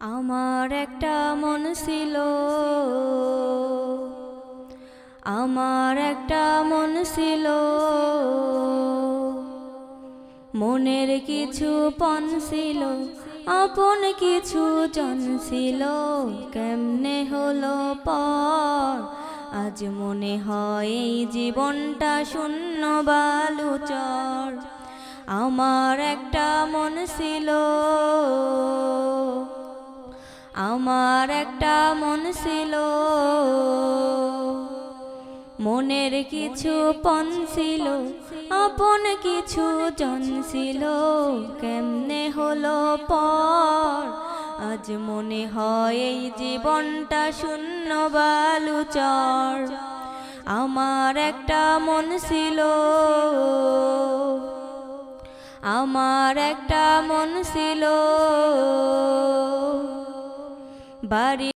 আমার একটা মন ছিল, আমার একটা মন ছিল, মনের কিছু পণ ছিল, আপন কিছু জন ছিল, কেমনে হলো পর। আজ মনে হয় এই জীবনটা শূন্য বালুচর। আমার একটা মন ছিল, আমার একটা মন ছিল, মনের কিছু পণ ছিল, আপন কিছু জন ছিল, কেমনে হলো পর। আজ মনে হয় এই জীবনটা শূন্য বালুচর। আমার একটা মন ছিল, আমার একটা মন ছিল, বাড়ি